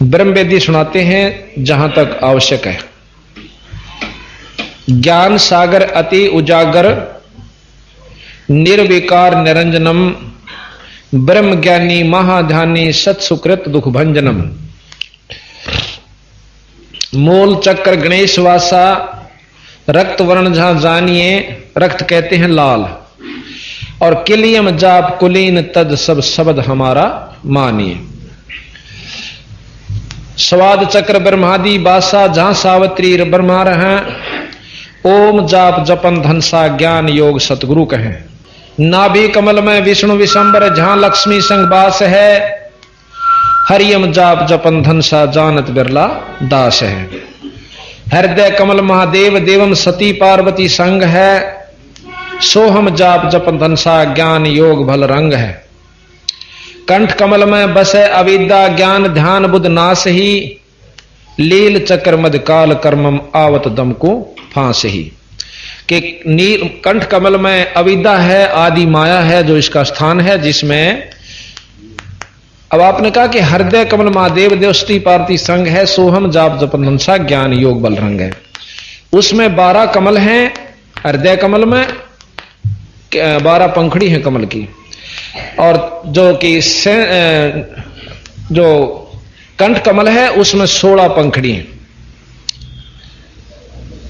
ब्रह्म वेदी सुनाते हैं जहां तक आवश्यक है। ज्ञान सागर अति उजागर निर्विकार निरंजनम ब्रह्म ज्ञानी महाध्यानी सत्सुकृत दुख भंजनम। मूल चक्र गणेश वासा रक्त वर्ण जहां जानिए, रक्त कहते हैं लाल, और किलियम जाप कुलीन तद सब शब्द हमारा मानिए। स्वाद चक्र ब्रह्मादि बासा जहां सावित्री ब्रह्मा रहे, ओम जाप जपन धनसा ज्ञान योग सतगुरु कहें। नाभि कमल में विष्णु विशंबर जहां लक्ष्मी संग वास है, हरियम जाप जपन धनसा जानत बिरला दास है। हृदय कमल महादेव देवम सती पार्वती संग है, सोहम जाप जपन धनसा ज्ञान योग भल रंग है। कंठ कमल में बसे अविद्या ज्ञान ध्यान बुध नाश ही, लील चक्र मद काल कर्मम आवत दम को फांस ही। कि नील कंठ कमल में अविद्या है, आदि माया है जो इसका स्थान है, जिसमें अब आपने कहा कि हृदय कमल महादेव देवस्ती पार्वती संग है, सोहम जाप जपन धनसा ज्ञान योग बल रंग है। उसमें 12 कमल हैं। हृदय कमल में 12 पंखड़ी हैं कमल की, और जो कि जो कंठ कमल है उसमें 16 पंखड़ी हैं।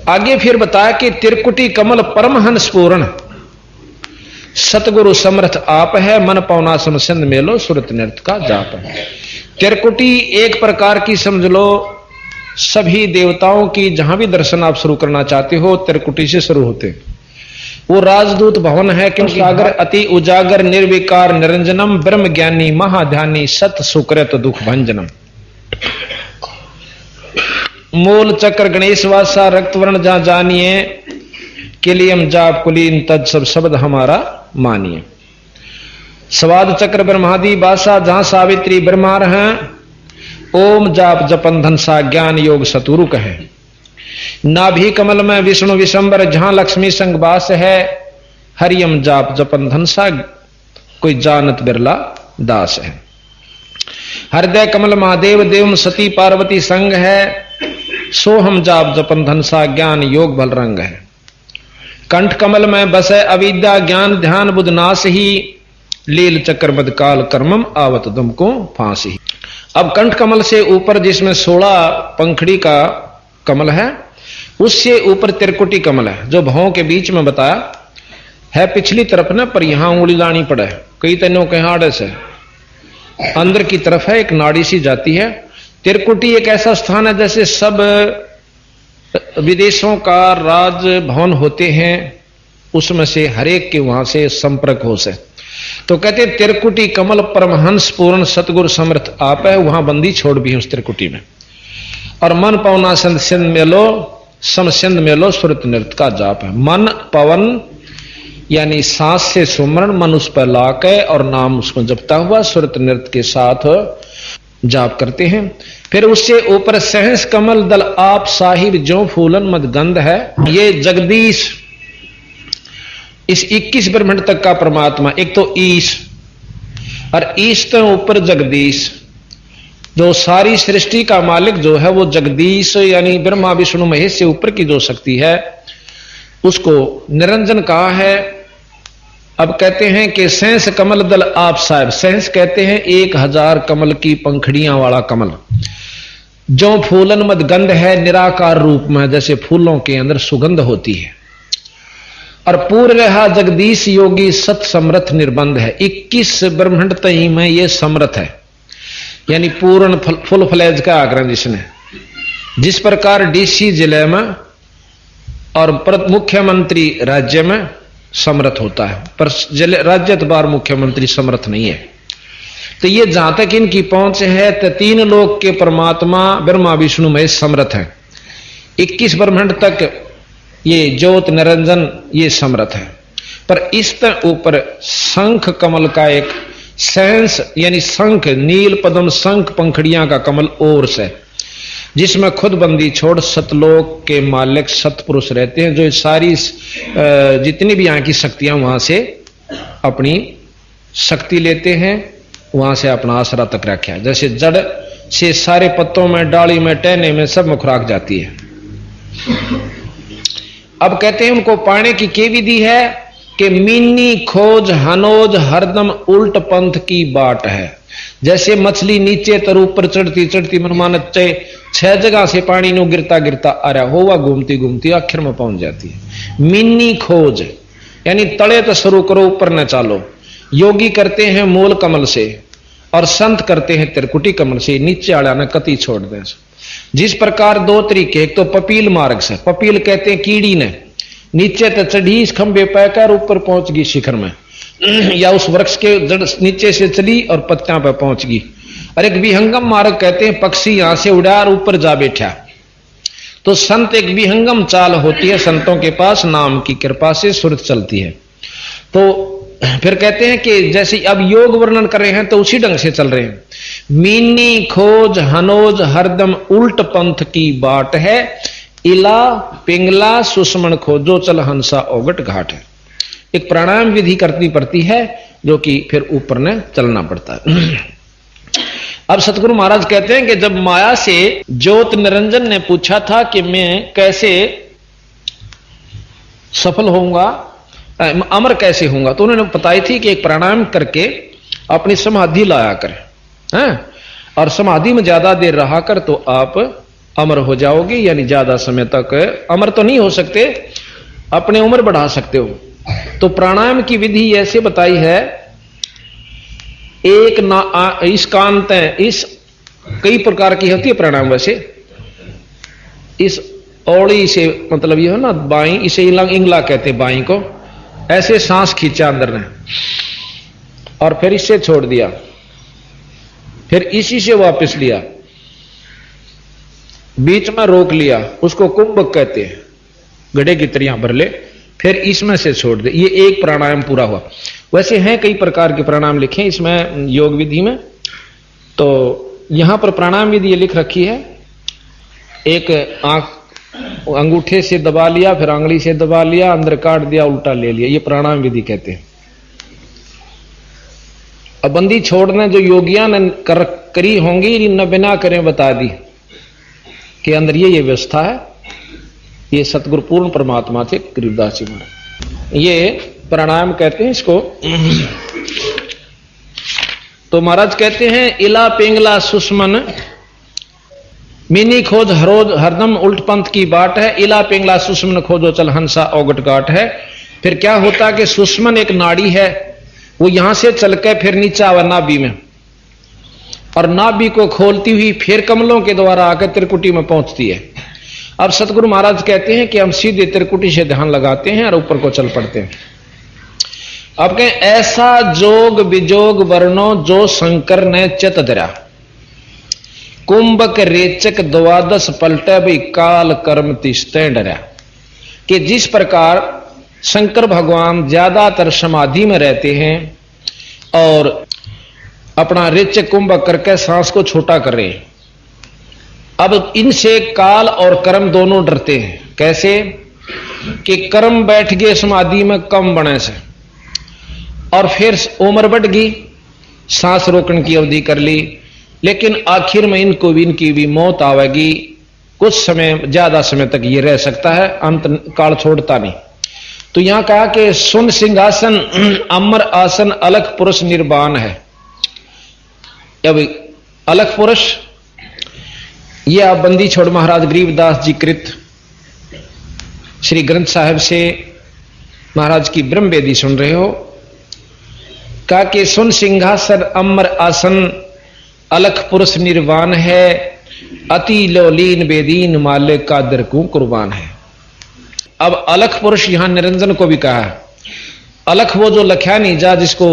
आगे फिर बताया कि त्रिकुटी कमल परमहंस पूर्ण सतगुरु समर्थ आप है, मन पौना समसिंद मेलो सुरत नृत्य का जाप है। त्रिकुटी एक प्रकार की समझ लो सभी देवताओं की, जहां भी दर्शन आप शुरू करना चाहते हो त्रिकुटी से शुरू होते। वो राजदूत भवन है, क्योंकि सागर अति उजागर निर्विकार निरंजनम ब्रह्म ज्ञानी महाध्यानी सत सुकृत दुख भंजनम। मूल चक्र गणेश वासा रक्त वर्ण जहां जानिए, किलियम जाप कुलीन तद सब शब्द हमारा मानिए। स्वाद चक्र ब्रह्मादि बासा जहां सावित्री ब्रह्मा रहे, ओम जाप जपन धनसा ज्ञान योग सतुरु कहे। नाभि कमल में विष्णु विशंबर जहां लक्ष्मी संग वास है, हरियम जाप जपन धनसा कोई जानत बिरला दास है। हृदय कमल महादेव देवम सती पार्वती संग है, सोहम जाप जपन धनसा ज्ञान योग बल रंग है। कंठ कमल में बसे अविद्या ज्ञान ध्यान बुध नाश ही, लील चक्र मद काल कर्मम आवत दम को फांसी। अब कंठ कमल से ऊपर जिसमें 16 पंखड़ी का कमल है, उससे ऊपर त्रिकुटी कमल है, जो भावों के बीच में बताया है पिछली तरफ ना, पर यहां उंगली लानी पड़े। कई तनों के हाड़े से अंदर की तरफ है, एक नाड़ी सी जाती है। त्रिकुटी एक ऐसा स्थान है जैसे सब विदेशों का राज भवन होते हैं, उसमें से हरेक के वहां से संपर्क हो से। तो कहते त्रिकुटी कमल परमहंस पूर्ण सतगुरु समर्थ आप है, वहां बंदी छोड़ भी है उस त्रिकुटी में। और मन पवना संत सिंध मेलो सम सिंध मेलो सुरत नृत्य का जाप है। मन पवन यानी सांस से सुमरण, मन उस पर लाके और नाम उसको जपता हुआ सुरत नृत्य के साथ जाप करते हैं। फिर उससे ऊपर सहस कमल दल आप साहिब जो फूलन मद गंध है। ये जगदीश इस 21 ब्रह्मांड तक का परमात्मा, एक तो ईश, और ईश तो ऊपर जगदीश, जो सारी सृष्टि का मालिक जो है वो जगदीश यानी ब्रह्मा विष्णु महेश से ऊपर की जो शक्ति है उसको निरंजन कहा है। अब कहते हैं कि सहस कमल दल आप साहिब, सहस कहते हैं 1000 कमल की पंखड़ियां वाला कमल, जो फूलन मद गंध है निराकार रूप में, जैसे फूलों के अंदर सुगंध होती है। और पूर्ण रहा जगदीश योगी सत समर्थ निर्बंध है। 21 ब्रह्मांड तई में ये समर्थ है, यानी पूर्ण फुल फ्लैज का आग्रह जिसने। जिस प्रकार डीसी जिले में और मुख्यमंत्री राज्य में समर्थ होता है, पर राज्य बार मुख्यमंत्री समर्थ नहीं है। तो ये जहां तक इनकी पहुंच है तो 3 लोक के परमात्मा ब्रह्मा विष्णु महेश समर्थ है। 21 ब्रह्मांड तक ये ज्योत निरंजन ये समर्थ है। पर इस ऊपर शंख कमल का एक सेंस यानी शंख नील पद्म शंख पंखड़ियां का कमल और से, जिसमें खुद बंदी छोड़ सतलोक के मालिक सतपुरुष रहते हैं, जो सारी जितनी भी यहाँ की शक्तियां वहां से अपनी शक्ति लेते हैं, वहां से अपना आसरा तक रखा है। जैसे जड़ से सारे पत्तों में, डाली में, टहने में, सब में खुराक जाती है। अब कहते हैं उनको पाने की क्या विधि है कि मीनी खोज हनोज हरदम उल्ट पंथ की बाट है। जैसे मछली नीचे तर ऊपर चढ़ती चढ़ती मनमानत 6 जगह से पानी नो गिरता गिरता आ रहा होगा, घूमती घूमती आखिर में पहुंच जाती है। मीनी खोज यानी तले तो शुरू करो, ऊपर न चालो। योगी करते हैं मूल कमल से और संत करते हैं त्रिकुटी कमल से, नीचे आड़ा न कति छोड़ दें। जिस प्रकार 2 तरीके, एक तो पपील मार्ग से, पपील कहते हैं कीड़ी ने नीचे तो चढ़ी इस खंबे पैकर ऊपर पहुंच गई शिखर में, या उस वृक्ष के जड़ नीचे से चली और पत्तियां पर पहुंच गई। और एक विहंगम मार्ग कहते हैं पक्षी यहां से उड़ा और ऊपर जा बैठा। तो संत एक विहंगम चाल होती है, संतों के पास नाम की कृपा से सुरत चलती है। तो फिर कहते हैं कि जैसे अब योग वर्णन कर रहे हैं तो उसी ढंग से चल रहे हैं। मीनी खोज हनोज हरदम उल्ट पंथ की बाट है, इला पिंगला सुषमण खोजो चल हंसा ओगट घाट है। एक प्राणायाम विधि करनी पड़ती है जो कि फिर ऊपर ने चलना पड़ता है। अब सतगुरु महाराज कहते हैं कि जब माया से ज्योत निरंजन ने पूछा था कि मैं कैसे सफल होऊंगा, अमर कैसे होऊंगा, तो उन्होंने बताई थी कि एक प्राणायाम करके अपनी समाधि लाया कर, हैं? और समाधि में ज्यादा देर रहा कर तो आप अमर हो जाओगे, यानी ज्यादा समय तक अमर तो नहीं हो सकते, अपने उम्र बढ़ा सकते हो। तो प्राणायाम की विधि ऐसे बताई है, एक इस कांत इस कई प्रकार की होती है प्राणायाम। वैसे इस औड़ी से मतलब ये है ना बाई, इसे इंगला कहते हैं बाई को। ऐसे सांस खींचा अंदर ने और फिर इससे छोड़ दिया, फिर इसी से वापस लिया, बीच में रोक लिया, उसको कुंभक कहते हैं, गड्ढे की तरह भर ले, फिर इसमें से छोड़ दे। ये एक प्राणायाम पूरा हुआ। वैसे हैं कई प्रकार के प्राणायाम लिखे इसमें योग विधि में। तो यहां पर प्राणायाम विधि ये लिख रखी है, एक आंख अंगूठे से दबा लिया, फिर आंगली से दबा लिया, अंदर काट दिया, उल्टा ले लिया, ये प्राणायाम विधि कहते हैं। अब बंदी छोड़ने जो योगियां ने करी होंगी न बिना करें बता दी कि अंदर ये व्यवस्था है। ये सतगुरु पूर्ण परमात्मा थे गरीबदास जी महाराज, ये प्राणायाम कहते हैं इसको। तो महाराज कहते हैं इला पिंगला सुषमन मीनी खोज हरोज हरदम उल्ट पंथ की बाट है, इला पिंगला सुषमन खोजो चल हंसा ओगट घाट है। फिर क्या होता कि सुषमन एक नाड़ी है, वो यहां से चल के फिर नीचे आवा नाभि में, और नाभि को खोलती हुई फिर कमलों के द्वारा आकर त्रिकुटी में पहुंचती है। अब सतगुरु महाराज कहते हैं कि हम सीधे त्रिकुटी से ध्यान लगाते हैं और ऊपर को चल पड़ते हैं। अब कहें ऐसा जोग विजोग वर्णो जो शंकर ने चित धरा, कुंभक रेचक द्वादश पलटे भी काल कर्म तिस्ते डरा। कि जिस प्रकार शंकर भगवान ज्यादातर समाधि में रहते हैं और अपना रेचक कुंभक करके सांस को छोटा कर रहे हैं, अब इनसे काल और कर्म दोनों डरते हैं। कैसे कि कर्म बैठ गए समाधि में कम बने से, और फिर उम्र बढ़ गई, सांस रोकने की अवधि कर ली, लेकिन आखिर में इनको भी इनकी भी मौत आवेगी। कुछ समय ज्यादा समय तक ये रह सकता है, अंत काल छोड़ता नहीं। तो यहां कहा कि सुन सिंहासन अमर आसन अलख पुरुष निर्वाण है। अब अलख पुरुष ये आप बंदी छोड़ महाराज गरीबदास जी कृत श्री ग्रंथ साहिब से महाराज की ब्रह्म वेदी सुन रहे हो। कहा कि सुन सिंहासन अमर आसन अलख पुरुष निर्वाण है, अति लोलीन बेदीन मालिक का दरकू कुर्बान है। अब अलख पुरुष यहां निरंजन को भी कहा है। अलख वो जो लख्या नहीं जा, जिसको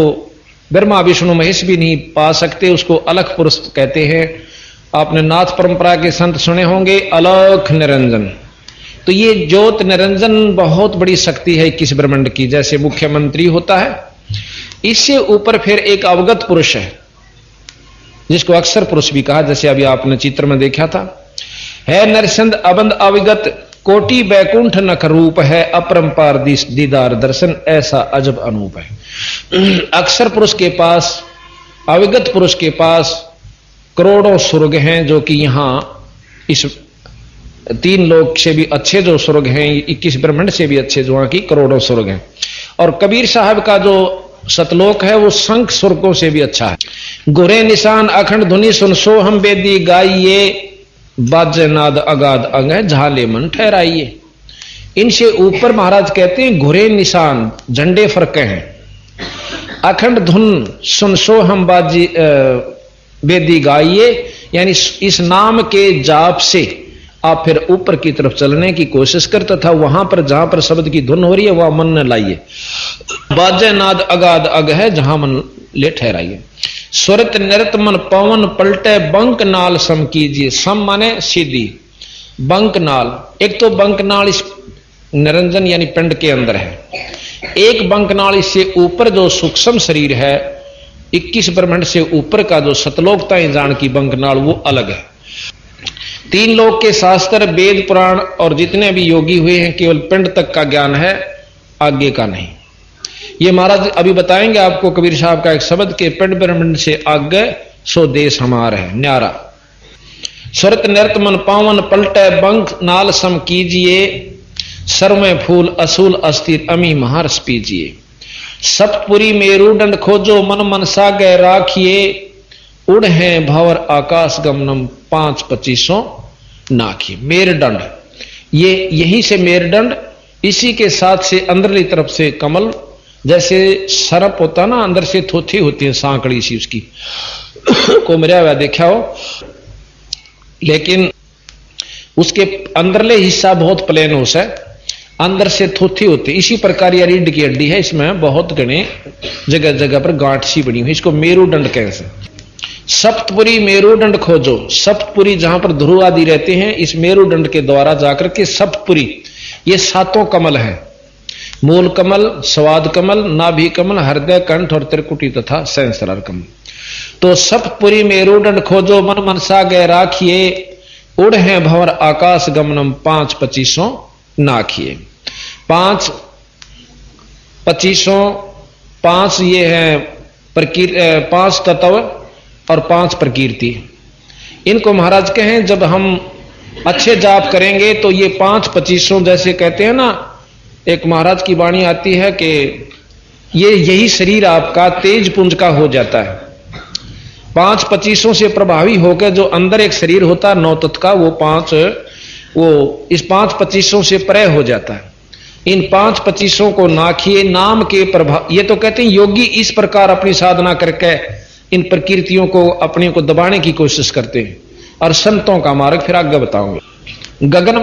ब्रह्मा विष्णु महेश भी नहीं पा सकते, उसको अलख पुरुष कहते हैं। आपने नाथ परंपरा के संत सुने होंगे अलख निरंजन। तो ये ज्योत निरंजन बहुत बड़ी शक्ति है किस ब्रह्मांड की। जैसे मुख्यमंत्री होता है, इससे ऊपर फिर एक अवगत पुरुष है जिसको अक्षर पुरुष भी कहा, जैसे अभी आपने चित्र में देखा था। है नरसंद अबंद अविगत कोटि बैकुंठ नख रूप है, अपरंपार दीदार दर्शन ऐसा अजब अनूप है। अक्षर पुरुष के पास, अविगत पुरुष के पास करोड़ों स्वर्ग हैं जो कि यहां इस 3 लोक से भी अच्छे जो स्वर्ग हैं, 21 ब्रह्मांड से भी अच्छे जो वहां की करोड़ों स्वर्ग हैं। और कबीर साहब का जो सतलोक है वो संख स्वर्गों से भी अच्छा है। गोरे निशान अखंड धुनि सुन सो हम बेदी गाइए, बाजे नाद अगाध अंग है झाले मन ठहराइए। इनसे ऊपर महाराज कहते हैं घुरे निशान झंडे फरके हैं, अखंड धुन सुन सो हम बाजी बेदी गाइए, यानी इस नाम के जाप से आप फिर ऊपर की तरफ चलने की कोशिश कर, तथा वहां पर जहां पर शब्द की धुन हो रही है वह मन न लाइए। बाजे नाद अगाध अग है जहां मन ले ठहराइए। स्वरत नृत मन पवन पलटे बंक नाल सम कीजिए। सम माने सीधी, बंक नाल, एक तो बंक नाल इस निरंजन यानी पिंड के अंदर है, एक बंक नाल इससे ऊपर जो सूक्ष्म शरीर है 21 ब्रह्मांड से ऊपर का जो सतलोकता जान की बंक नाल वो अलग है। 3 लोक के शास्त्र वेद पुराण और जितने भी योगी हुए हैं केवल पिंड तक का ज्ञान है, आगे का नहीं। ये महाराज अभी बताएंगे आपको कबीर साहब का एक शब्द के पिंड ब्रह्मांड से आगे सो देश हमारा है न्यारा। स्वरत नृत मन पावन पलटे बंक नाल सम कीजिए, सर में फूल असूल अस्थिर अमी महारस पीजिए। सप्तपुरी मेरुदंड खोजो मन मनसा गए राखिए, उड़ है भंवर आकाश गमनम 5-25 नाखिए। मेरुदंड, ये यहीं से मेरुदंड, इसी के साथ से अंदरली तरफ से कमल, जैसे सरप होता ना अंदर से थोथी होती है सांकड़ी सी उसकी को मेरा हुआ देखा हो, लेकिन उसके अंदरले हिस्सा बहुत प्लेन होता है, अंदर से थोथी होती है। इसी प्रकार यह रीढ़ की हड्डी है, इसमें बहुत घने जगह जगह पर गांठ सी बनी हुई, इसको मेरुदंड कहते हैं। सप्तपुरी मेरुदंड खोजो, सप्तपुरी जहां पर ध्रुव आदि रहते हैं इस मेरुदंड के द्वारा जाकर के सप्तपुरी, ये 7 कमल है, मूल कमल, स्वाद कमल, नाभि कमल, हृदय कंठ और त्रिकुटी तथा सहस्रार कमल। तो सप्तपुरी मेरुदंड खोजो मन मनसा गए राखिए, उड़ है भंवर आकाश गमनम 5-25 नाखिए। 5-25 5 ये है 5 तत्व और 5 प्रकृति। इनको महाराज कहें जब हम अच्छे जाप करेंगे तो ये 5-25 जैसे कहते हैं ना, एक महाराज की वाणी आती है कि ये यही शरीर आपका तेज पुंज का हो जाता है। 5-25 से प्रभावी होकर जो अंदर एक शरीर होता है 9 तत्व का, वो इस 5-25 से परे हो जाता है। इन 5-25 को नाखिए, नाम के प्रभाव, ये तो कहते हैं योगी इस प्रकार अपनी साधना करके इन प्रकृतियों को अपने को दबाने की कोशिश करते हैं। और संतों का मार्ग फिर आगे बताऊंगे। गगन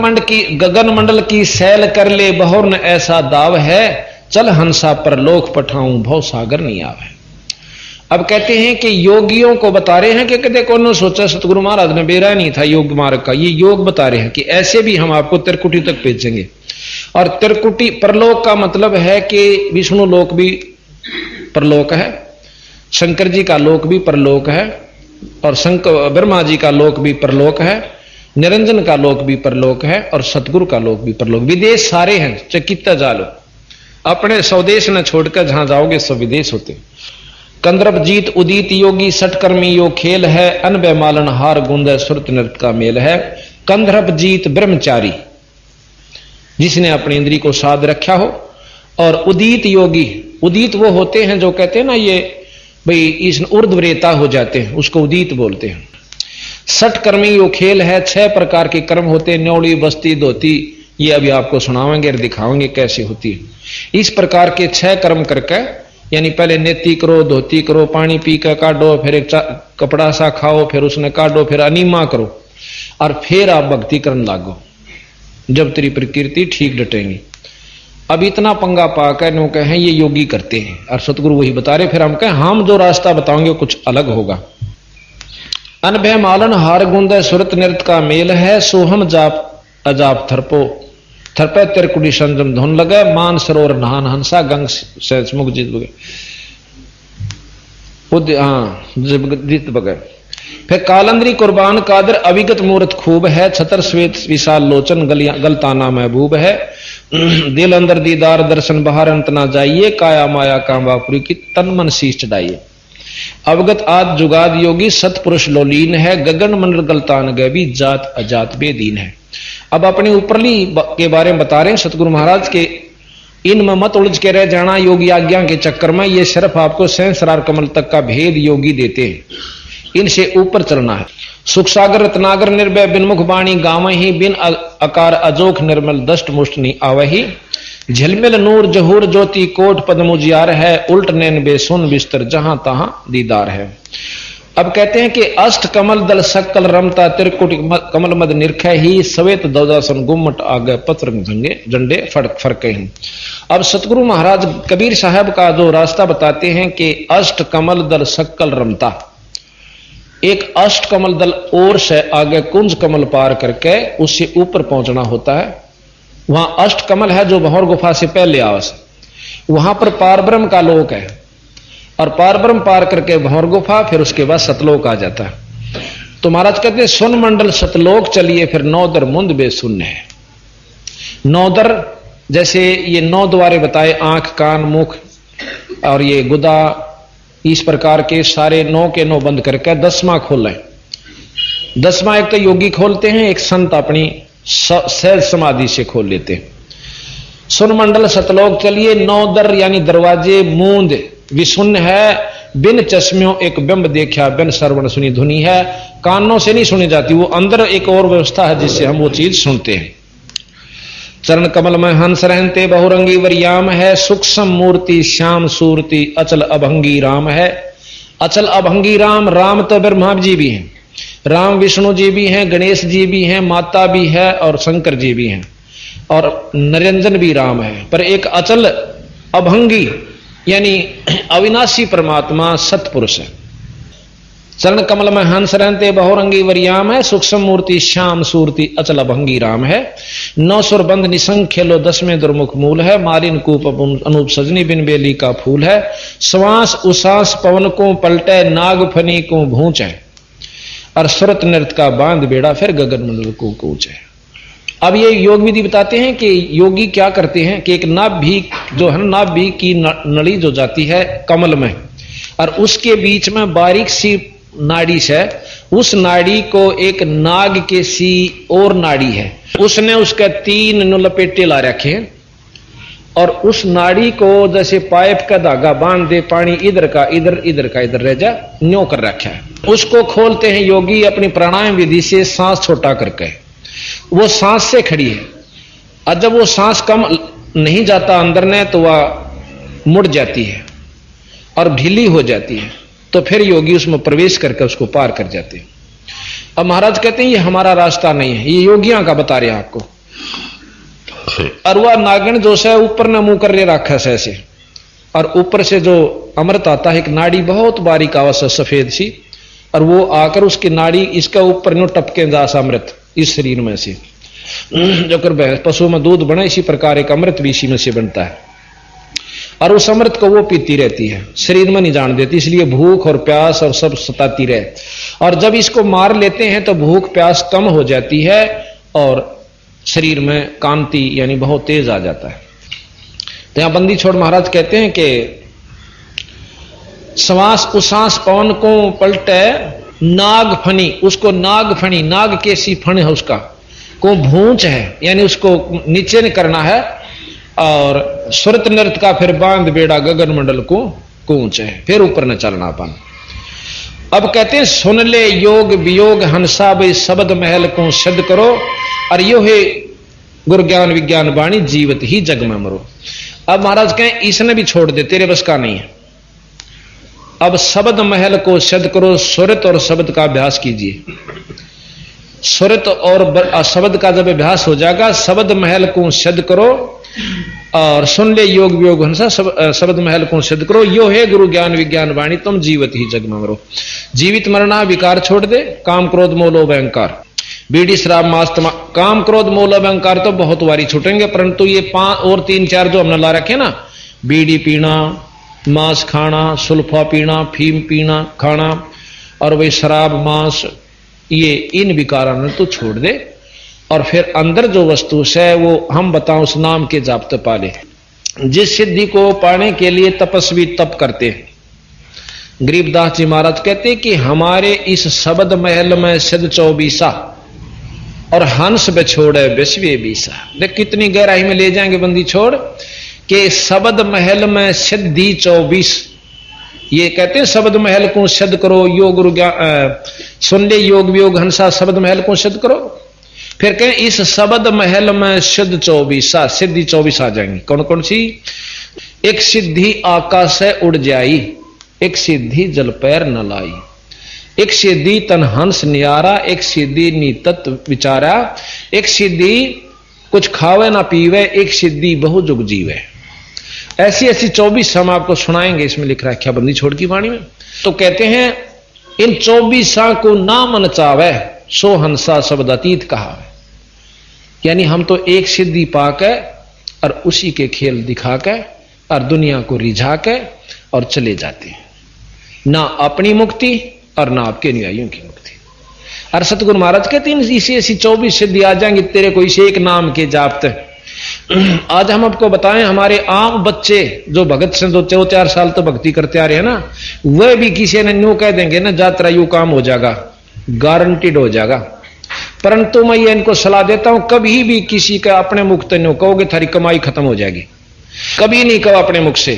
मंडल की सैल कर ले बहुर न ऐसा दाव है, चल हंसा पर लोक पठाऊं भव सागर नहीं आवे। अब कहते हैं कि योगियों को बता रहे हैं कि कदे कौन सोचा सतगुरु महाराज ने बेरा नहीं था योग मार्ग का, ये योग बता रहे हैं कि ऐसे भी हम आपको त्रिकुटी तक भेजेंगे। और त्रिकुटी परलोक का मतलब है कि विष्णु लोक भी परलोक है, शंकर जी का लोक भी परलोक है, और शंकर ब्रह्मा जी का लोक भी परलोक है, निरंजन का लोक भी परलोक है, और सतगुरु का लोक भी परलोक। विदेश सारे हैं, चकित्ता जालो, अपने स्वदेश न छोड़कर जहां जाओगे सब विदेश होते। कंद्रप जीत उदित योगी सटकर्मी यो खेल है, अनबे मालन हार गुंद सुरत नृत का मेल है। कंद्रप जीत ब्रह्मचारी, जिसने अपनी इंद्री को साध रखा हो, और उदित योगी, उदित वो होते हैं जो कहते हैं ना ये भाई इस ऊर्ध्वरेता हो जाते हैं, उसको उदित बोलते हैं। सटकर्मी यो खेल है, 6 प्रकार के कर्म होते हैं, न्योड़ी बस्ती धोती, ये अभी आपको सुनावेंगे और दिखावेंगे कैसे होती है। इस प्रकार के 6 कर्म करके, यानी पहले नेति करो, धोती करो, पानी पी कर काटो, फिर एक कपड़ा सा खाओ, फिर उसने काटो, फिर अनिमा करो, और फिर आप भक्ति करने लागो, जब तेरी प्रकृति ठीक डटेंगी। अब इतना पंगा पाकर नो कहें ये योगी करते हैं, और सतगुरु वही बता रहे, फिर हम कहें हम जो रास्ता बताओगे कुछ अलग होगा। अनभय मालन हार गुंद सुरत नृत का मेल है, सोहम जाप अजाप थरपो थरपे तिरकुड़ी संजम धुन लगे, मान सरोवर नहान हंसा गंग सहज मुख जीत बगे, जीत बगे। फिर कालंदरी कुर्बान कादर अविगत मूर्त खूब है, छतर श्वेत विशाल लोचन गलताना महबूब है। दिल अंदर दीदार दर्शन बाहर अंत ना जाइए, काया माया कामवापुरी की तन मन शीश चढ़ाइए। अवगत आद जुगाद योगी सतपुरुष लोलीन है, गगन मंडल गलतान गैबी जात अजात बेदीन है। अब अपनी ऊपरली के बारे में बता रहे हैं सतगुरु महाराज के, इनमें मत उलझ के रह जाना योगी आज्ञा के चक्कर में, ये सिर्फ आपको सहस्रार कमल तक का भेद योगी देते हैं, इनसे ऊपर चलना है। सुख सागर रत्नागर निर्भय बिनमुख बाणी गावही, बिन अकार अजोख निर्मल दष्ट मुष्ट नहीं आवही। झिलमिल नूर जहूर ज्योति कोट पद्म उजियार है, उल्ट नैन बेसुन बिस्तर जहां तहां दीदार है। अब कहते हैं कि अष्ट कमल दल सकल रमता त्रिकुट कमल मद निरख ही, सवेत दौदासन गुम्मट आगे पत्र झंगे झंडे फरके ही। अब सतगुरु महाराज कबीर साहब का जो रास्ता बताते हैं कि अष्ट कमल दल सकल रमता, एक अष्ट कमल दल और से आगे कुंज कमल पार करके उससे ऊपर पहुंचना होता है। वहां अष्ट कमल है जो भंवर गुफा से पहले आवस, वहां पर पारब्रह्म का लोक है, और पारब्रह्म पार करके भंवर गुफा, फिर उसके बाद सतलोक आ जाता है। तो महाराज कहते हैं सुन मंडल सतलोक चलिए, फिर नौदर मुंद बेसुन्न है। नौदर जैसे ये 9 द्वारे बताए, आंख कान मुख और ये गुदा, इस प्रकार के सारे 9 के 9 बंद करके 10वां खोलें। 10वां एक तो योगी खोलते हैं, एक संत अपनी सहज समाधि से खोल लेते हैं। सुन मंडल सतलोक चलिए, 9 दर यानी दरवाजे मूंद विशुन्न है, बिन चश्मियों एक बिंब देखा, बिन श्रवण सुनी धुनी है। कानों से नहीं सुनी जाती, वो अंदर एक और व्यवस्था है जिससे हम वो चीज सुनते हैं। चरण कमल में हंस रहते बहुरंगी वरियाम है, सूक्ष्म मूर्ति श्याम सूरति अचल अभंगी राम है। अचल अभंगी राम, राम तो ब्रह्मा जी भी हैं, राम विष्णु जी भी हैं, गणेश जी भी हैं, माता भी है और शंकर जी भी हैं, और निरंजन भी राम है। पर एक अचल अभंगी यानी अविनाशी परमात्मा सतपुरुष है। चरण कमल में हंस रहते बहुरंगी वरियाम है, सूक्ष्म मूर्ति श्याम सूरति अचल अभंगी राम है। 9 सुर बंध निसंग खेलो 10 में दुर्मुख मूल है, मालिन कूप अनूप सजनी बिन बेली का फूल है। श्वास उसास पवन को पलटे, नाग फनी को भूंच है, और सुरत नृत्य का बांध बेड़ा फिर गगन मंडल को कूच है। अब ये योग विधि बताते हैं कि योगी क्या करते हैं कि एक नाभि जो है, नाभि की नली जो जाती है कमल में, और उसके बीच में बारीक सी नाड़ी है, उस नाड़ी को एक नाग के सी और नाड़ी है, उसने उसके 3 लपेटे ला रखे हैं, और उस नाड़ी को जैसे पाइप का धागा बांध दे, पानी इधर का इधर इधर का इधर रह जा, न्यों कर रखा है। उसको खोलते हैं योगी अपनी प्राणायाम विधि से, सांस छोटा करके, वो सांस से खड़ी है, और जब वो सांस कम नहीं जाता अंदर ने तो वह मुड़ जाती है और ढीली हो जाती है, तो फिर योगी उसमें प्रवेश करके उसको पार कर जाते हैं। अब महाराज कहते हैं ये हमारा रास्ता नहीं है, ये योगियां का बता रहे हैं आपको। और वह नागिन जो है ऊपर न मुंह कर रखा है ऐसे, और ऊपर से जो अमृत आता है, एक नाड़ी बहुत बारीक आवाज सफेद सी, और वो आकर उसकी नाड़ी इसका ऊपर नो टपके दास अमृत इस शरीर में से, जो कर पशु में दूध बना, इसी प्रकार एक अमृत भी इसी में से बनता है, और उस अमृत को वो पीती रहती है, शरीर में नहीं जान देती, इसलिए भूख और प्यास और सब सताती रहे। और जब इसको मार लेते हैं तो भूख प्यास कम हो जाती है, और शरीर में कांति यानी बहुत तेज आ जाता है। तो यहां बंदी छोड़ महाराज कहते हैं कि श्वास उसास पवन को पलटे, नाग फनी, उसको नाग फनी, नाग के सी फण है उसका, को भूंच है यानी उसको नीचे नहीं करना है, और सुरत नृत्य का फिर बांध बेड़ा गगन मंडल को कूच है, फिर ऊपर न चलना अपन। अब कहते हैं सुन ले योग वियोग हंसा भाई शब्द महल को सिद्ध करो, और यो है गुरु ज्ञान विज्ञान वाणी जीवत ही जग में मरो। अब महाराज कहें इसने भी छोड़ दे, तेरे बस का नहीं है। अब शब्द महल को सिद्ध करो, सुरत और शब्द का अभ्यास कीजिए। सुरत और शब्द का जब अभ्यास हो जाएगा, शब्द महल को सिद्ध करो, और सुन ले योग वियोग हंसा शब्द महल को सिद्ध करो, यो है गुरु ज्ञान विज्ञान वाणी तुम जीवित ही जग में मरो। जीवित मरना विकार छोड़ दे, काम क्रोध मोह लोभ अहंकार, बीड़ी शराब मांस काम क्रोध मोह लोभ अहंकार तो बहुत वारी छूटेंगे, परंतु ये 5 और 3 4 जो हमने ला रखे ना, बीड़ी पीना, मांस खाना, सुल्फा पीना, फीम पीना खाना, और वही शराब मांस, ये इन विकारों ने तो छोड़ दे, और फिर अंदर जो वस्तु है वो हम बताओ उस नाम के जाप्त पाले। जिस सिद्धि को पाने के लिए तपस्वी तप करते हैं, गरीबदास जी महाराज कहते कि हमारे इस शब्द महल में सिद्ध 24 और हंस बिछोड़े विश्वे 20। देख कितनी गहराई में ले जाएंगे बंदी छोड़ के शब्द महल में सिद्धि 24। ये कहते हैं शब्द महल को सिद्ध करो, योग गुरु सुन ले योग वियोग हंसा शब्द महल को सिद्ध करो। फिर कहें इस शब्द महल में सिद्ध 24 सिद्धि 24 आ जाएंगी। कौन कौन सी? एक सिद्धि आकाश से उड़ जाई, एक सिद्धि जल पैर न लाई, एक सिद्धि तन हंस नियारा, एक सिद्धि नीतत विचारा, एक सिद्धि कुछ खावे ना पीवे, एक सिद्धि बहु जुग जीवे। ऐसी ऐसी 24 हम आपको सुनाएंगे। इसमें लिख रहा है क्या बंदी छोड़ की वाणी में। तो कहते हैं इन 24 को ना मन चावे सो हंसा शब्द अतीत कहा। यानी हम तो एक सिद्धि पाके और उसी के खेल दिखा के और दुनिया को रिझा के और चले जाते हैं, ना अपनी मुक्ति और ना आपके अनुयायियों की मुक्ति। और सतगुरु महाराज कहते हैं इसी ऐसी 24 सिद्धि आ जाएंगे तेरे को इसे एक नाम के जापते। आज हम आपको बताएं हमारे आम बच्चे जो भगत से 2-4 साल तो भक्ति करते आ रहे हैं ना, वह भी किसी ने न्यू कह देंगे ना जात्रा यू काम हो जाएगा, गारंटीड हो जाएगा। परंतु मैं ये इनको सलाह देता हूं कभी भी किसी का अपने मुख से न्यू कहोगे थारी कमाई खत्म हो जाएगी। कभी नहीं कहो अपने मुख से।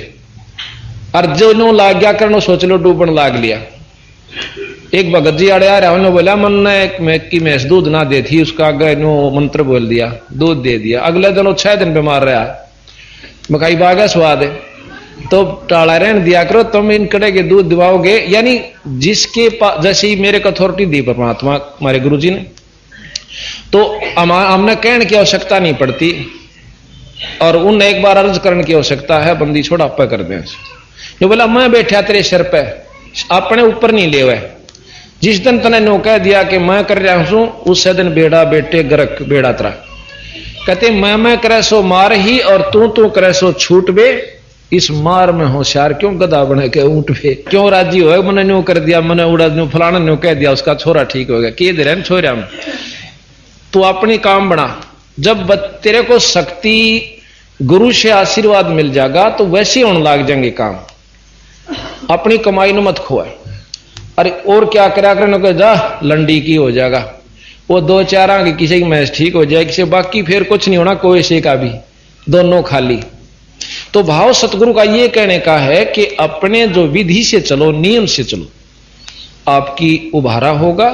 और जो नो लाग गया करनो सोच लो डूबन लाग लिया। एक भगत जी आड़े आ रहा उन्होंने बोला मन ने कि मैंस दूध ना दे थी, उसका आगे नो मंत्र बोल दिया, दूध दे दिया। अगले दिन वो 6 दिन बीमार रहा, मकाई बागा स्वाद है तो टाला रहने दिया करो, तुम इन कड़े के दूध दिवाओगे। यानी जिसके पास जैसे ही मेरे को अथॉरिटी दी परमात्मा हमारे गुरु जी ने, तो हमने कहने की आवश्यकता नहीं पड़ती और उन्हें एक बार अर्ज करने की आवश्यकता है, बंदी छोड़ा आप कर दें। जो बोला मैं बैठा तेरे सिर पे अपने ऊपर नहीं ले हुए, जिस दिन तने नो कह दिया कि मैं कर रहा हूं उस दिन बेड़ा बेटे गरक बेड़ा तरा। कहते मैं करे सो मार ही और तू करे सो छूट बे, इस मार में होशियार क्यों गधा बने के ऊंट पे। क्यों राजी हो मैंने न्यू कर दिया, मैंने उड़ा न्यू फलाना न्यू कह दिया उसका छोरा ठीक हो गया, कि दे रहे छोरा में तू अपनी काम बना। जब तेरे को शक्ति गुरु से आशीर्वाद मिल जाएगा तो वैसे होने लग जाएंगे काम। अपनी कमाई न मत खोए। अरे और क्या करा करने जा लंडी की हो जाएगा, वो 2-4 आगे किसी की मैच ठीक हो जाए, किसी बाकी फिर कुछ नहीं होना, कोई से का भी दोनों खाली। तो भाव सतगुरु का ये कहने का है कि अपने जो विधि से चलो, नियम से चलो, आपकी उभारा होगा।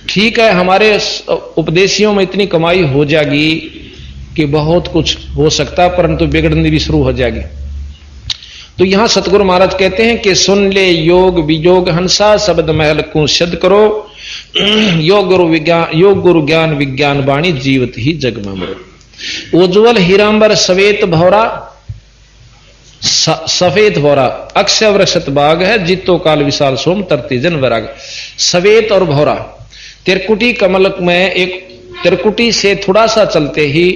ठीक है हमारे उपदेशियों में इतनी कमाई हो जाएगी कि बहुत कुछ हो सकता, परंतु बिगड़नी भी शुरू हो जाएगी। तो यहां सतगुरु महाराज कहते हैं कि सुन ले योग वियोग हंसा शब्द महल को सिद्ध करो, योग गुरु ज्ञान विज्ञान वाणी जीवत ही जग में मरो। उज्ज्वल हीरांबर सवेत भौरा, सफेद भौरा अक्षय वृषत बाग है, जीतो काल विशाल सोम तरती जन वैराग। सवेत और भौरा तिरकुटी कमल में, एक तिरकुटी से थोड़ा सा चलते ही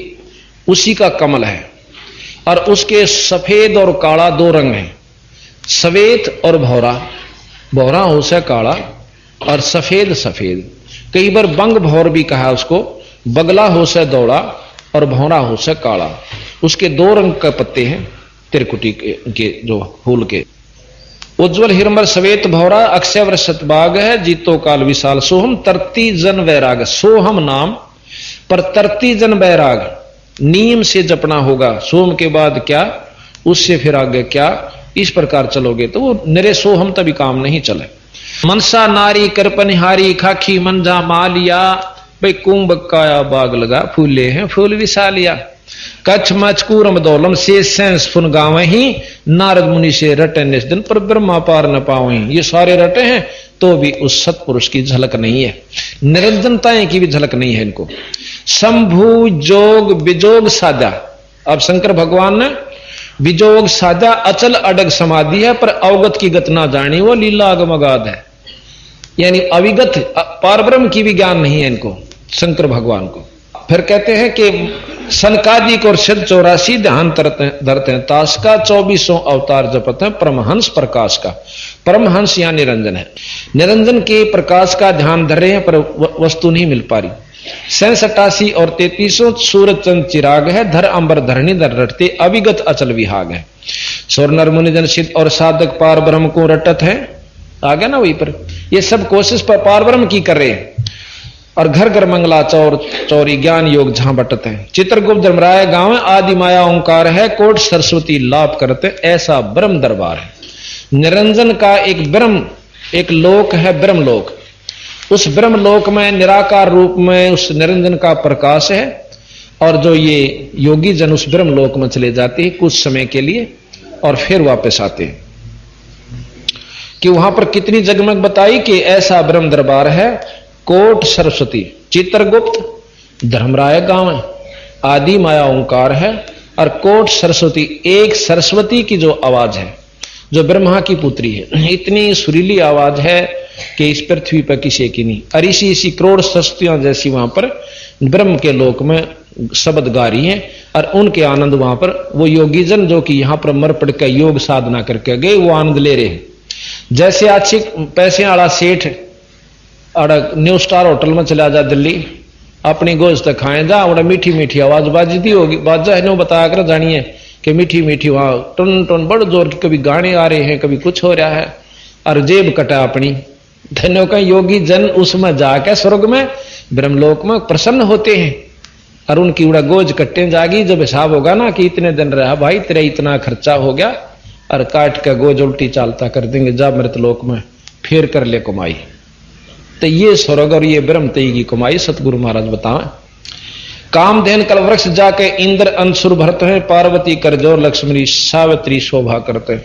उसी का कमल है और उसके सफेद और काला 2 रंग हैं, सवेत और भौरा। भौरा हो से काला और सफेद सफेद। कई बार बंग भौर भी कहा उसको, बगला हो से दौड़ा और भौरा हो से काला। उसके 2 रंग के पत्ते हैं तिरकुटी के जो फूल के। उज्ज्वल हिरंबर सवेत भौरा अक्षय वृषत बाग है, जीतो काल विशाल सोहम तरती जन वैराग। सोहम नाम पर तरती जन वैराग, नियम से जपना होगा। सोम के बाद क्या, उससे फिर आगे क्या, इस प्रकार चलोगे तो वो निरे सोहम तभी काम नहीं चले। मनसा नारी करपनिहारी खाखी मंजा मालिया, भाई कुंभ काया बाग लगा फूले हैं फूल विशालिया। कच्छ मचकूरम दौलम से सेंस फुन गावे ही, नारद मुनि से रटे निस दिन पर ब्रह्मा पार न पावे। ये सारे रटे हैं तो भी उस सतपुरुष की झलक नहीं है, निरंजनताएं की भी झलक नहीं है इनको। शंभु जोग विजोग साजा, अब शंकर भगवान ने विजोग साजा, अचल अडग समाधि है पर अवगत की गत ना जानी, वो लीला अगमगाध है। यानी अविगत पारब्रह्म की भी ज्ञान नहीं है इनको शंकर भगवान को। फिर कहते हैं कि सनकादिक और सिद्ध 84 ध्यान धरते हैं ताश का, 24 अवतार जपते हैं परमहंस प्रकाश का। परमहंस या निरंजन है, निरंजन के प्रकाश का ध्यान धर रहे हैं पर वस्तु नहीं मिल पा रही। 87 और 33 सूरज चंद चिराग है, धर अंबर धरणी धर रटते अविगत अचल विहाग है। स्वर नर मुनि जन सिद्ध और साधक पार ब्रह्म को रटत है। आ गया ना वहीं पर। ये सब कोशिश पर पार ब्रह्म की कर रहे हैं। और घर घर मंगला चौर चौरी ज्ञान योग जहां बटत है। चित्रगुप्त धर्मराय गांव आदि माया ओंकार है, कोट सरस्वती लाभ करते, ऐसा ब्रह्म दरबार है। निरंजन का एक ब्रह्म, एक लोक है ब्रह्म लोक। उस ब्रह्म लोक में निराकार रूप में उस निरंजन का प्रकाश है। और जो ये योगी जन उस ब्रह्म लोक में चले जाते हैं कुछ समय के लिए और फिर वापस आते हैं। कि वहां पर कितनी जगमग बताई कि ऐसा ब्रह्म दरबार है। कोट सरस्वती, चित्रगुप्त धर्मराय गांव है, आदि माया ओंकार है और कोट सरस्वती, एक सरस्वती की जो आवाज है, जो ब्रह्मा की पुत्री है, इतनी सुरीली आवाज है कि इस पृथ्वी पर किसी की नहीं। और इसी करोड़ सरस्वतियां जैसी वहां पर ब्रह्म के लोक में शब्द गा रही हैं। और उनके आनंद वहां पर वो योगी जन जो कि यहां पर मर पड़ के योग साधना करके गए, वो आनंद ले रहे हैं। जैसे अच्छी पैसे वाला सेठ और न्यू स्टार होटल में चला जा दिल्ली, अपनी गोश्त खाए जा, और मीठी मीठी आवाज बाजती होगी, बाजा है बताया कर जानिए कि मीठी मीठी वहां टन टन बड़ जोर की कभी गाने आ रहे हैं, कभी कुछ हो रहा है, और जेब कटा अपनी। धन्यों का योगी जन उसमें जाकर स्वर्ग में ब्रह्मलोक में प्रसन्न होते हैं। और उनकी उड़ा गोज कट्टे जागी। जब हिसाब होगा ना कि इतने दिन रहा भाई, तेरा इतना खर्चा हो गया, और काट का गोज उल्टी चालता कर देंगे, जा मृतलोक में फिर कर ले कमाई। तो ये स्वर्ग और ये ब्रह्म तई की कमाई सतगुरु महाराज बतावे। कामधेन कलवृक्ष जाके इंद्र अंशुर भरत है, पार्वती करजोर लक्ष्मी सावित्री शोभा करते हैं।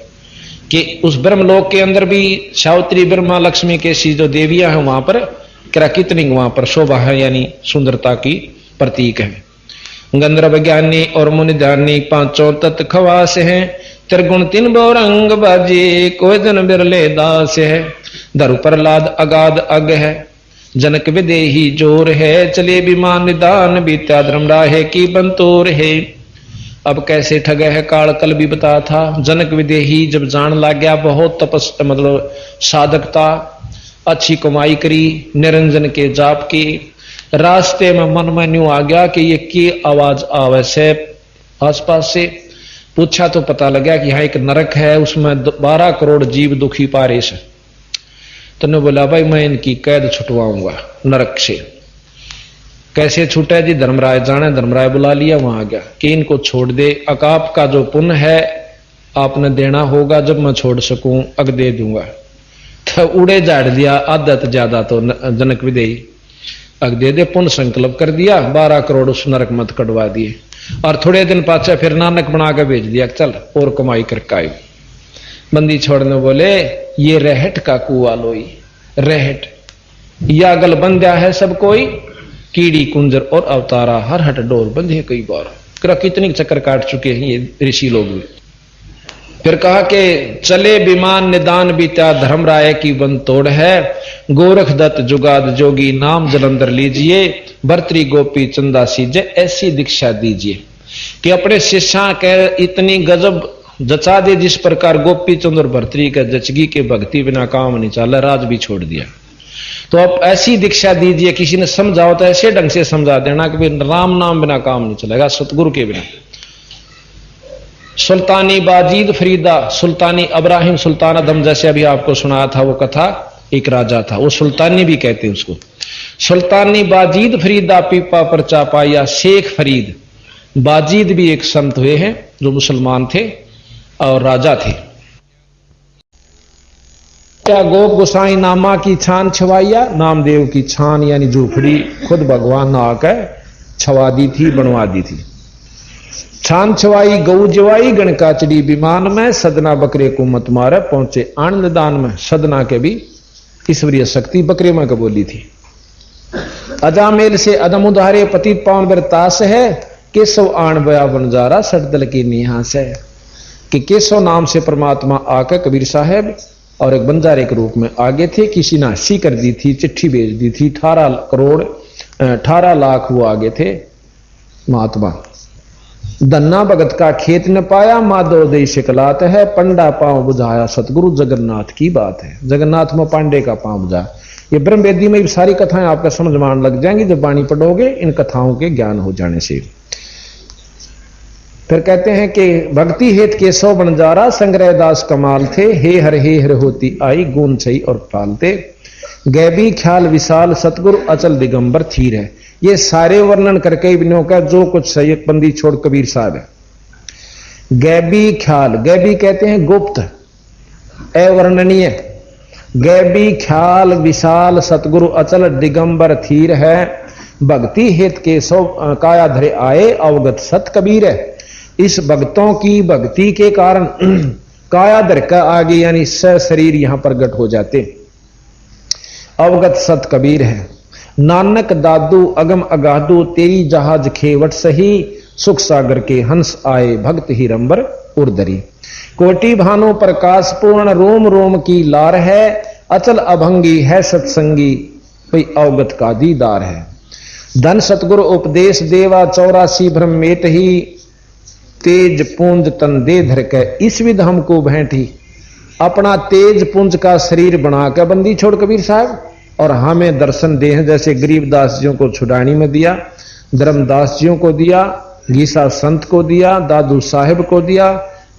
कि उस ब्रह्मलोक के अंदर भी सावित्री ब्रह्मा लक्ष्मी कैसी जो देवियां हैं वहां पर कितनी वहां पर शोभा है, यानी सुंदरता की प्रतीक है। गंधर्व ज्ञानी और मुनि ध्यानी पांचों तत्व खवास हैं, त्रिगुण तीन बहुरंग बाजी कोई जन बिरले दास है। धरु प्रहलाद अगाध अग है, जनक विदेही जोर है, चले विमान निदान बीत्या धर्मराहे की बंतोर है। अब कैसे ठगे है काल कल भी बताया था। जनक विदेही जब जान लग गया, बहुत तपस मतलब साधकता, अच्छी कमाई करी निरंजन के जाप की, रास्ते में मन में न्यू आ गया कि ये की आवाज आवे से आसपास से। पूछा तो पता लगा कि यहाँ एक नरक है, उसमें 12 करोड़ जीव दुखी पारे से। तो ने बोला भाई मैं इनकी कैद छुटवाऊंगा नरक से। कैसे छूटे जी, धर्मराय जाने, धर्मराय बुला लिया, वहां आ गया कि इनको छोड़ दे, अकाप का जो पुण्य है आपने देना होगा, जब मैं छोड़ सकूं अग दे दूंगा। तो उड़े झाड़ दिया आदत ज्यादा, तो जनक विदेही अग दे दे, पुण्य संकल्प कर दिया, 12 करोड़ उस नरक मत कटवा दिए। और थोड़े दिन पाचा फिर नानक बना के भेज दिया, चल और कमाई करके आए। बंदी छोड़ने बोले ये रहट का कुआ लोई, रहट या गल बंध्या है सब कोई, कीड़ी कुंजर और अवतारा हर हट डोर बंधे कई बार। कितनी चक्कर काट चुके हैं ये ऋषि लोग भी। फिर कहा कि चले विमान निदान बीता धर्मराय की बन तोड़ है, गोरख दत्त जुगाद जोगी नाम जलंधर लीजिए, भर्तरी गोपी चंदा सीजे ऐसी दीक्षा दीजिए। कि अपने शिष्या के इतनी गजब जचा दे जिस प्रकार गोपी चंद और भर्तरी का जचगी के भक्ति बिना काम नहीं चला, राज भी छोड़ दिया। तो आप ऐसी दीक्षा दीजिए, किसी ने समझाओ तो ऐसे ढंग से समझा देना कि राम नाम बिना काम नहीं चलेगा, सतगुरु के बिना। सुल्तानी बाजीद फरीदा, सुल्तानी अब्राहिम सुल्तान अदम, जैसे अभी आपको सुनाया था वो कथा, एक राजा था, वो सुल्तानी भी कहते हैं उसको। सुल्तानी बाजीद फरीदा पीपा पर चापाया, शेख फरीद बाजीद भी एक संत हुए हैं जो मुसलमान थे और राजा थे। क्या गोप गोसाई नामा की छान छवाइया, नामदेव की छान यानी झूपड़ी खुद भगवान ने आकर छवा दी थी, बनवा दी थी। छान छवाई गऊ जवाई गण काचड़ी विमान में, सदना बकरे को मत मारे पहुंचे आनंद दान में। सदना के भी ईश्वरीय शक्ति बकरे में कबोली थी। अजामेल से अदम उधारे पतित पावन बरतास है, केशव आण बया बनजारा सटदल की निहास है। कि केशव नाम से परमात्मा आकर कबीर साहब और एक बंजारे के रूप में आगे थे। किसी ने हंसी कर दी थी, चिट्ठी भेज दी थी, 18 लाख वो आगे थे महात्मा। धन्ना भगत का खेत न पाया, माधव दई शिकलात है, पंडा पांव बुझाया सतगुरु जगन्नाथ की बात है। जगन्नाथ में पांडे का पांव बुझा। ये ब्रह्म वेदी में सारी कथाएं आपका समझ में लग जाएंगी जब वाणी पढ़ोगे, इन कथाओं के ज्ञान हो जाने से। फिर कहते हैं कि भक्ति हेत केशव बनजारा संग्रह दास कमाल थे, हे हर होती आई गुण छई और पालते, गैबी ख्याल विशाल सतगुरु अचल दिगंबर थीर है। ये सारे वर्णन करके इब्नों का जो कुछ सैयद बंदी छोड़ कबीर साहब है। गैबी ख्याल, गैबी कहते हैं गुप्त, अवर्णनीय। गैबी ख्याल विशाल सतगुरु अचल दिगंबर थीर है, भक्ति हेत केशव काया धरे आए अवगत सत कबीर है। इस भक्तों की भक्ति के कारण काया धर का आगे यानी शरीर यहां प्रगट हो जाते, अवगत सत कबीर है। नानक दादू अगम अगाधु तेरी जहाज खेवट सही, सुख सागर के हंस आए भक्त ही रंबर उर्दरी। कोटि भानु प्रकाश पूर्ण रोम रोम की लार है, अचल अभंगी है सत्संगी कोई अवगत का दीदार है। धन सतगुरु उपदेश देवा 84 ब्रह्मेट ही, तेज पुंज तन दे धर के इस विध हमको भेंटी। अपना तेज पुंज का शरीर बनाकर बंदी छोड़ कबीर साहब और हमें दर्शन दे हैं, जैसे गरीबदास जियों को छुड़ानी में दिया, धर्मदास जियों को दिया, गीसा संत को दिया, दादू साहिब को दिया।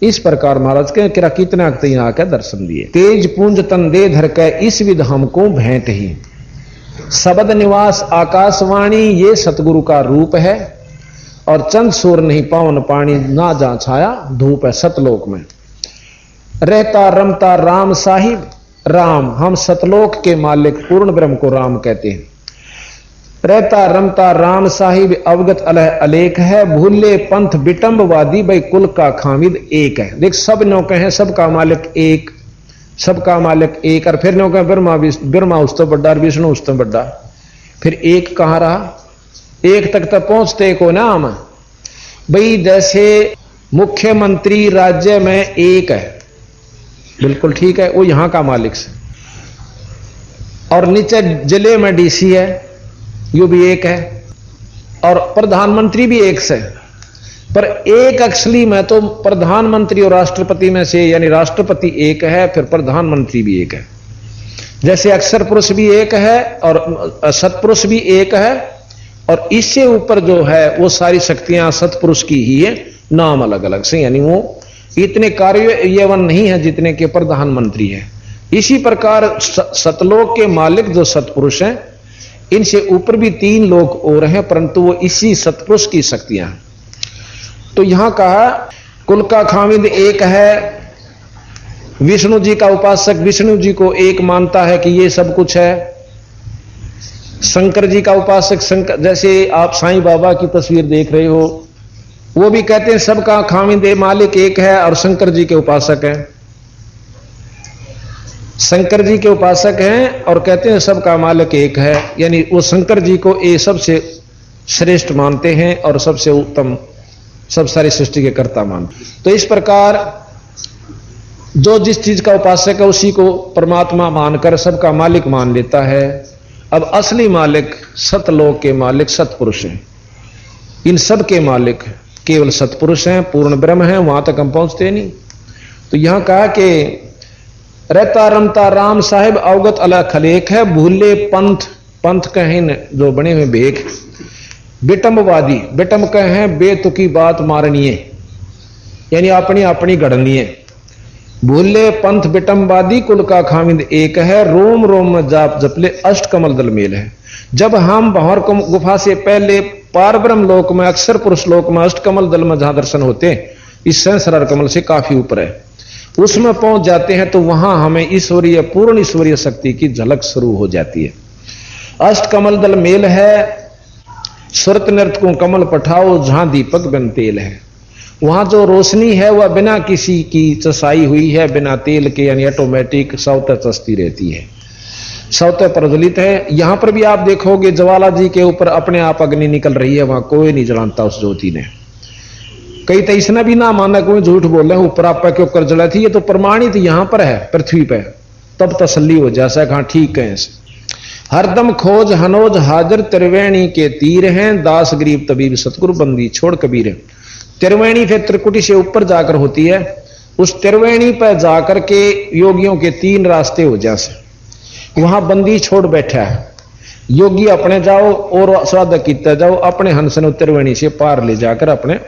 इस प्रकार महाराज के कितना आकर दर्शन दिए। तेज पुंज तन दे धर के इस विध हमको भेंट ही, शब्द निवास आकाशवाणी ये सतगुरु का रूप है। और चंद सूर नहीं पावन पानी ना जा छाया धूप है सतलोक में। रहता रमता राम साहिब, राम हम सतलोक के मालिक पूर्ण ब्रह्म को राम कहते हैं। रहता रमता राम साहिब अवगत अलह अलेख है, भूले पंथ विटंबवादी भाई कुल का खामिद एक है। देख सब नौके हैं, सबका मालिक एक, सबका मालिक एक। और फिर नौके ब्रह्मा उस तो बड्डा, विष्णु उस तो बड्डा, फिर एक कहां रहा? एक तक पहुंचते को ना हम भाई। जैसे मुख्यमंत्री राज्य में एक है, बिल्कुल ठीक है, वो यहां का मालिक से। और नीचे जिले में डीसी है, यो भी एक है। और प्रधानमंत्री भी एक से। पर एक असली में तो प्रधानमंत्री और राष्ट्रपति में से, यानी राष्ट्रपति एक है, फिर प्रधानमंत्री भी एक है। जैसे अक्षर पुरुष भी एक है और सतपुरुष भी एक है, और इससे ऊपर जो है वो सारी शक्तियां सतपुरुष की ही है, नाम अलग अलग से, यानी वो इतने कार्यवन नहीं है जितने के प्रधानमंत्री है। इसी प्रकार सतलोक के मालिक जो सतपुरुष हैं, इनसे ऊपर भी 3 लोग और हैं, परंतु वो इसी सतपुरुष की शक्तियां हैं। तो यहां कहा कुल का खामिद एक है। विष्णु जी का उपासक विष्णु जी को एक मानता है कि ये सब कुछ है। शंकर जी का उपासक शंकर, जैसे आप साईं बाबा की तस्वीर देख रहे हो, वो भी कहते हैं सबका खामिद मालिक एक है, और शंकर जी के उपासक हैं। शंकर जी के उपासक हैं और कहते हैं सबका मालिक एक है, यानी वो शंकर जी को ये सबसे श्रेष्ठ मानते हैं और सबसे उत्तम, सब सारी सृष्टि के कर्ता मानते। तो इस प्रकार जो जिस चीज का उपासक है उसी को परमात्मा मानकर सबका मालिक मान लेता है। अब असली मालिक सतलोक के मालिक सतपुरुष हैं। इन सब के मालिक केवल सतपुरुष हैं, पूर्ण ब्रह्म हैं, वहां तक हम पहुंचते नहीं। तो यहां कहा कि रहता रमता राम साहिब अवगत अलग खलेख है, भूले पंथ, पंथ कहें जो बने हुए भेख, विटंबवादी, विटंब कहें बेतुकी बात मारनीय, यानी अपनी अपनी गढ़नीय। भूले पंथ विटंबवादी कुल का खामिद एक है, रोम रोम में जाप जपले अष्ट कमल दल मेल है। जब हम भंवर गुफा से पहले पार ब्रह्म लोक में, अक्षर पुरुष लोक में, अष्ट कमल दल में जहां दर्शन होते हैं, इस सहस्रार कमल से काफी ऊपर है, उसमें पहुंच जाते हैं तो वहां हमें ईश्वरीय, पूर्ण ईश्वरीय शक्ति की झलक शुरू हो जाती है। अष्ट कमल दल मेल है, सुरत नृत को कमल पठाओ जहां दीपक बन तेल है। वहां जो रोशनी है वह बिना किसी की चसाई हुई है, बिना तेल के, यानी ऑटोमेटिक स्वतः चसती रहती है, स्वतः प्रज्वलित है। यहां पर भी आप देखोगे ज्वाला जी के ऊपर अपने आप अग्नि निकल रही है, वहां कोई नहीं जलाता उस ज्योति ने। कई तो इसने भी ना माना, कोई झूठ बोल रहे हैं ऊपर आप के ऊपर जला थी, ये तो प्रमाणित यहां पर है पृथ्वी पे, तब तसल्ली हो जैसा कहा ठीक है। हरदम खोज हनोज हाजिर त्रिवेणी के तीर हैं, दास गरीब तबीब सतगुरु बंदी छोड़ कबीर है। त्रिवेणी फिर त्रिकुटी से ऊपर जाकर होती है, उस त्रिवेणी पर जाकर के योगियों के 3 रास्ते हो जैसे, वहां बंदी छोड़ बैठा है। योगी अपने जाओ और साधक कितना जाओ, अपने हंस ने त्रिवेणी से पार ले जाकर अपने